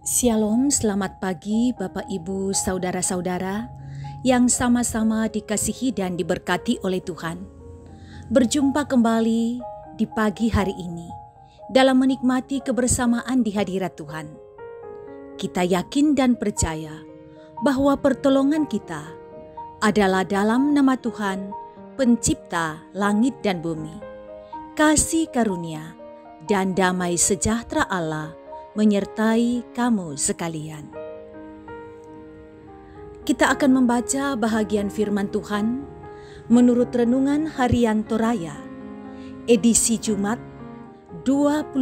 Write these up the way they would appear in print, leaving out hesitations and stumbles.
Shalom, selamat pagi Bapak Ibu, saudara-saudara yang sama-sama dikasihi dan diberkati oleh Tuhan. Berjumpa kembali di pagi hari ini dalam menikmati kebersamaan di hadirat Tuhan. Kita yakin dan percaya bahwa pertolongan kita adalah dalam nama Tuhan, pencipta langit dan bumi. Kasih karunia dan damai sejahtera Allah menyertai kamu sekalian. Kita akan membaca bahagian firman Tuhan menurut Renungan Harian Toraya, edisi Jumat 25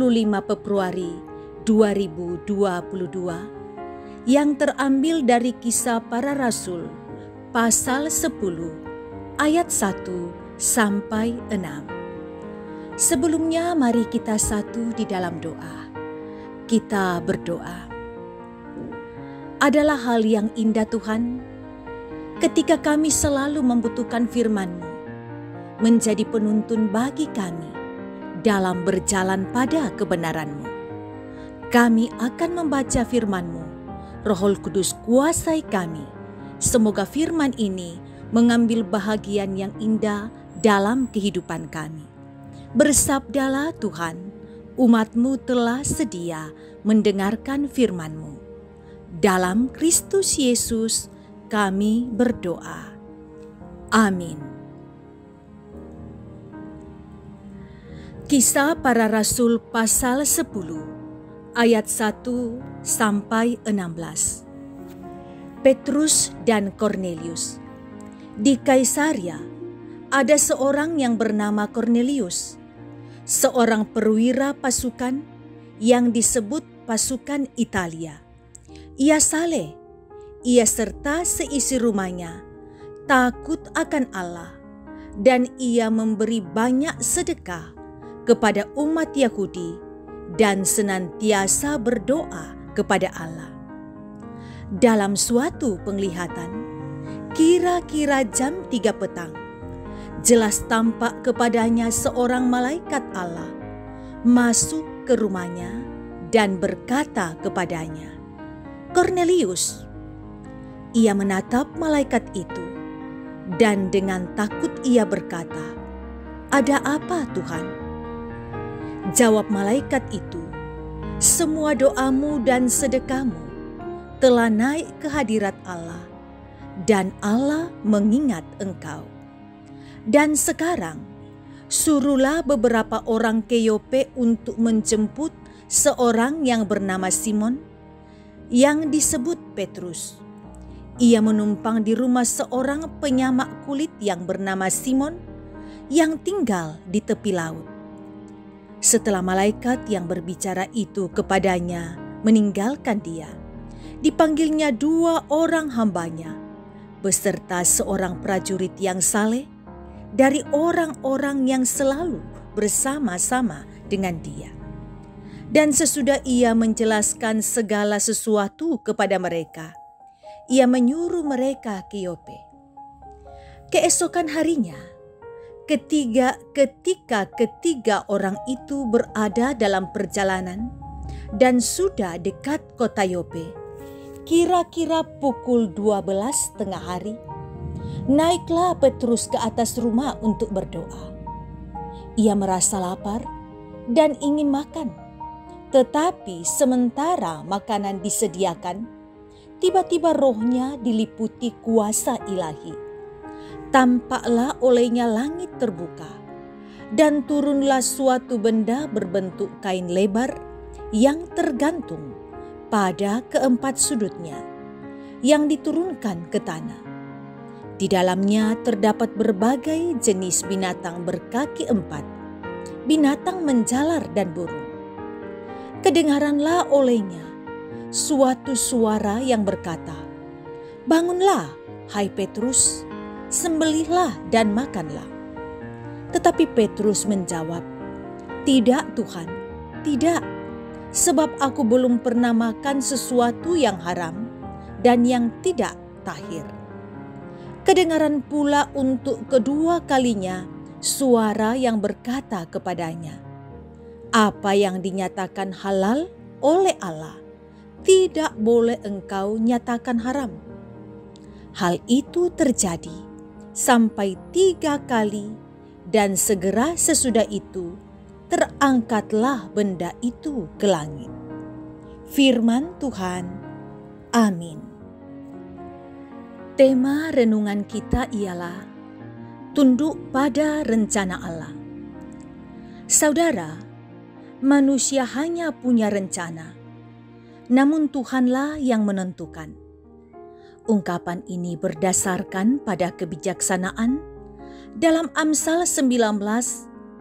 Februari 2022, yang terambil dari Kisah Para Rasul pasal 10 ayat 1 sampai 6. Sebelumnya mari kita satu di dalam doa. Kita berdoa. Adalah hal yang indah Tuhan, ketika kami selalu membutuhkan firman-Mu, menjadi penuntun bagi kami dalam berjalan pada kebenaran-Mu. Kami akan membaca firman-Mu, Roh Kudus kuasai kami. Semoga firman ini mengambil bahagian yang indah dalam kehidupan kami. Bersabdalah Tuhan, umat-Mu telah sedia mendengarkan firman-Mu. Dalam Kristus Yesus kami berdoa. Amin. Kisah Para Rasul pasal 10 ayat 1 sampai 16. Petrus dan Kornelius. Di Kaisaria ada seorang yang bernama Kornelius, seorang perwira pasukan yang disebut pasukan Italia. Ia saleh, ia serta seisi rumahnya takut akan Allah, dan ia memberi banyak sedekah kepada umat Yahudi dan senantiasa berdoa kepada Allah. Dalam suatu penglihatan, kira-kira jam 3 petang, jelas tampak kepadanya seorang malaikat Allah masuk ke rumahnya dan berkata kepadanya, "Kornelius." Ia menatap malaikat itu dan dengan takut ia berkata, "Ada apa, Tuhan?" Jawab malaikat itu, "Semua doamu dan sedekahmu telah naik ke hadirat Allah, dan Allah mengingat engkau. Dan sekarang, suruhlah beberapa orang ke Yope untuk menjemput seorang yang bernama Simon, yang disebut Petrus. Ia menumpang di rumah seorang penyamak kulit yang bernama Simon, yang tinggal di tepi laut." Setelah malaikat yang berbicara itu kepadanya meninggalkan dia, dipanggilnya 2 orang hambanya, beserta seorang prajurit yang saleh, dari orang-orang yang selalu bersama-sama dengan dia. Dan sesudah ia menjelaskan segala sesuatu kepada mereka, ia menyuruh mereka ke Yope. Keesokan harinya, ketika ketiga orang itu berada dalam perjalanan dan sudah dekat kota Yope, kira-kira pukul 12 tengah hari, naiklah Petrus ke atas rumah untuk berdoa. Ia merasa lapar dan ingin makan. Tetapi sementara makanan disediakan, tiba-tiba rohnya diliputi kuasa ilahi. Tampaklah olehnya langit terbuka, dan turunlah suatu benda berbentuk kain lebar yang tergantung pada keempat sudutnya, yang diturunkan ke tanah. Di dalamnya terdapat berbagai jenis binatang berkaki 4, binatang menjalar dan burung. Kedengaranlah olehnya suatu suara yang berkata, "Bangunlah, hai Petrus, sembelihlah dan makanlah." Tetapi Petrus menjawab, "Tidak Tuhan, tidak, sebab aku belum pernah makan sesuatu yang haram dan yang tidak tahir." Kedengaran pula untuk kedua kalinya suara yang berkata kepadanya, "Apa yang dinyatakan halal oleh Allah, tidak boleh engkau nyatakan haram. Hal itu terjadi sampai 3 kali, dan segera sesudah itu terangkatlah benda itu ke langit. Firman Tuhan. Amin. Tema renungan kita ialah tunduk pada rencana Allah. Saudara, manusia hanya punya rencana, namun Tuhanlah yang menentukan. Ungkapan ini berdasarkan pada kebijaksanaan dalam Amsal 19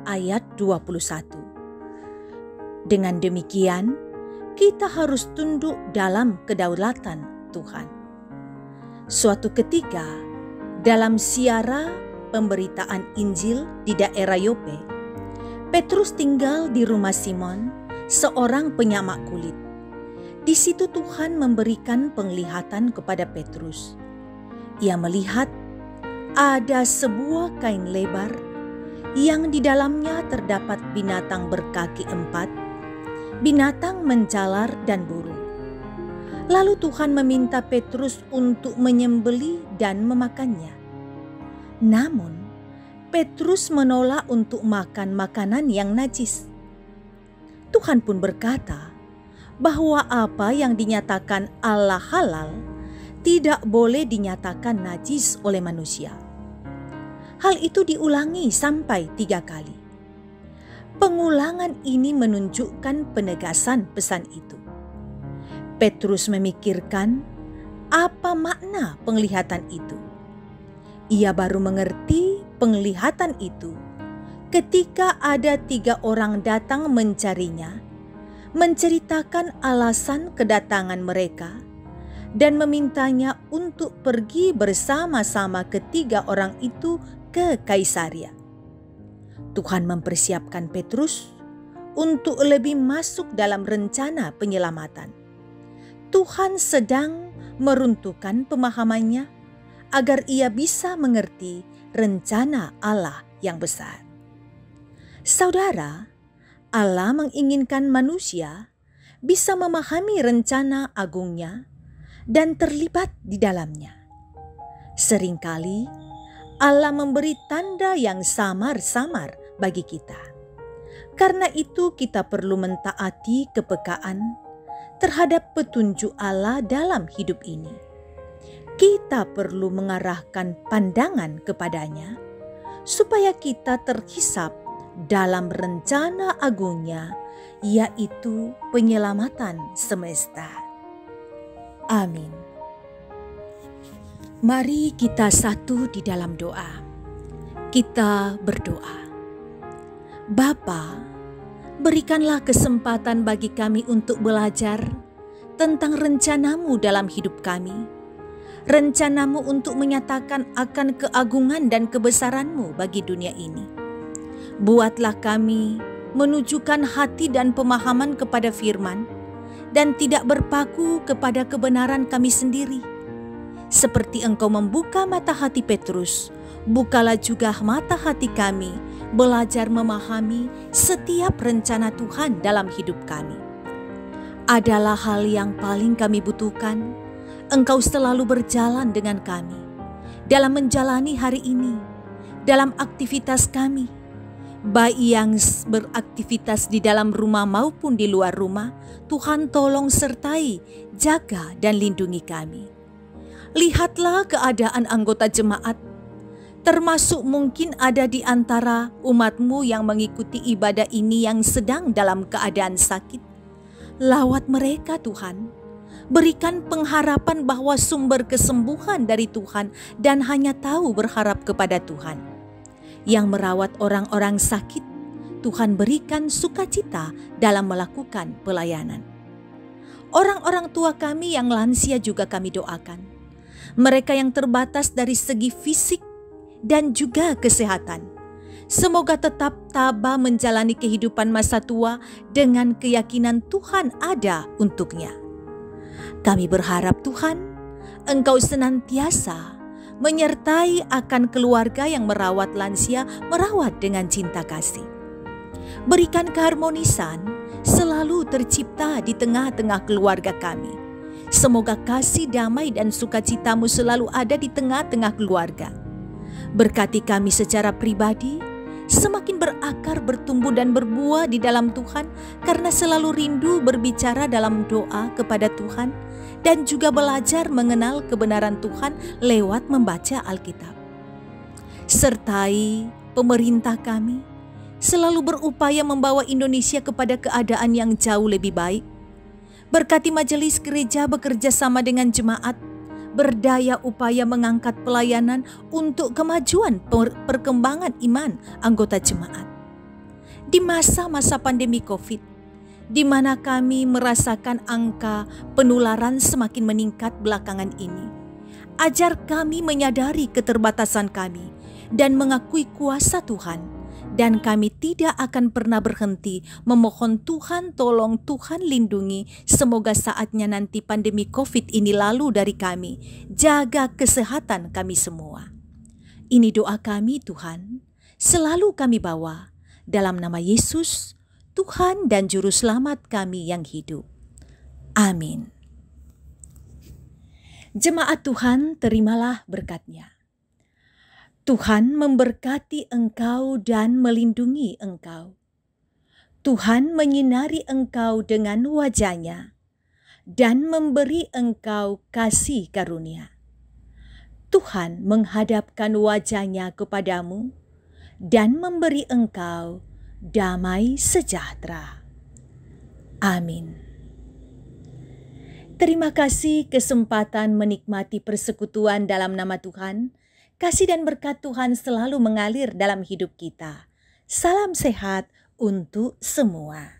ayat 21. Dengan demikian, kita harus tunduk dalam kedaulatan Tuhan. Suatu ketika, dalam siara pemberitaan Injil di daerah Yope, Petrus tinggal di rumah Simon, seorang penyamak kulit. Di situ Tuhan memberikan penglihatan kepada Petrus. Ia melihat ada sebuah kain lebar yang di dalamnya terdapat binatang berkaki 4, binatang menjalar dan burung. Lalu Tuhan meminta Petrus untuk menyembelih dan memakannya. Namun, Petrus menolak untuk makan makanan yang najis. Tuhan pun berkata bahwa apa yang dinyatakan Allah halal tidak boleh dinyatakan najis oleh manusia. Hal itu diulangi sampai 3 kali. Pengulangan ini menunjukkan penegasan pesan itu. Petrus memikirkan apa makna penglihatan itu. Ia baru mengerti penglihatan itu ketika ada 3 orang datang mencarinya, menceritakan alasan kedatangan mereka, dan memintanya untuk pergi bersama-sama ke 3 orang itu ke Kaisaria. Tuhan mempersiapkan Petrus untuk lebih masuk dalam rencana penyelamatan. Tuhan sedang meruntuhkan pemahamannya agar ia bisa mengerti rencana Allah yang besar. Saudara, Allah menginginkan manusia bisa memahami rencana agungnya dan terlibat di dalamnya. Seringkali Allah memberi tanda yang samar-samar bagi kita. Karena itu kita perlu mentaati kepekaan terhadap petunjuk Allah dalam hidup ini. Kita perlu mengarahkan pandangan kepadanya supaya kita terhisap dalam rencana agungnya, yaitu penyelamatan semesta. Amin. Mari kita satu di dalam doa. Kita berdoa. Bapa, berikanlah kesempatan bagi kami untuk belajar tentang rencanamu dalam hidup kami. Rencanamu untuk menyatakan akan keagungan dan kebesaranmu bagi dunia ini. Buatlah kami menunjukkan hati dan pemahaman kepada firman dan tidak berpaku kepada kebenaran kami sendiri. Seperti Engkau membuka mata hati Petrus, bukalah juga mata hati kami belajar memahami setiap rencana Tuhan dalam hidup kami. Adalah hal yang paling kami butuhkan. Engkau selalu berjalan dengan kami dalam menjalani hari ini, dalam aktivitas kami, baik yang beraktivitas di dalam rumah maupun di luar rumah. Tuhan tolong sertai, jaga dan lindungi kami. Lihatlah keadaan anggota jemaat, termasuk mungkin ada di antara umat-Mu yang mengikuti ibadah ini yang sedang dalam keadaan sakit. Lawat mereka Tuhan, berikan pengharapan bahwa sumber kesembuhan dari Tuhan dan hanya tahu berharap kepada Tuhan. Yang merawat orang-orang sakit, Tuhan berikan sukacita dalam melakukan pelayanan. Orang-orang tua kami yang lansia juga kami doakan. Mereka yang terbatas dari segi fisik dan juga kesehatan, semoga tetap tabah menjalani kehidupan masa tua dengan keyakinan Tuhan ada untuknya. Kami berharap Tuhan, Engkau senantiasa menyertai akan keluarga yang merawat lansia, merawat dengan cinta kasih. Berikan keharmonisan selalu selalu tercipta di tengah-tengah keluarga kami. Semoga kasih, damai, dan sukacita-Mu selalu ada di tengah-tengah keluarga. Berkati kami secara pribadi, semakin berakar, bertumbuh, dan berbuah di dalam Tuhan, karena selalu rindu berbicara dalam doa kepada Tuhan, dan juga belajar mengenal kebenaran Tuhan lewat membaca Alkitab. Sertai pemerintah kami, selalu berupaya membawa Indonesia kepada keadaan yang jauh lebih baik. Berkati majelis gereja bekerja sama dengan jemaat, berdaya upaya mengangkat pelayanan untuk kemajuan perkembangan iman anggota jemaat. Di masa-masa pandemi COVID, di mana kami merasakan angka penularan semakin meningkat belakangan ini, ajar kami menyadari keterbatasan kami dan mengakui kuasa Tuhan. Dan kami tidak akan pernah berhenti memohon Tuhan tolong, Tuhan lindungi. Semoga saatnya nanti pandemi COVID ini lalu dari kami. Jaga kesehatan kami semua. Ini doa kami Tuhan, selalu kami bawa dalam nama Yesus, Tuhan dan Juru Selamat kami yang hidup. Amin. Jemaat Tuhan, terimalah berkat-Nya. Tuhan memberkati engkau dan melindungi engkau. Tuhan menyinari engkau dengan wajah-Nya dan memberi engkau kasih karunia. Tuhan menghadapkan wajah-Nya kepadamu dan memberi engkau damai sejahtera. Amin. Terima kasih kesempatan menikmati persekutuan dalam nama Tuhan. Kasih dan berkat Tuhan selalu mengalir dalam hidup kita. Salam sehat untuk semua.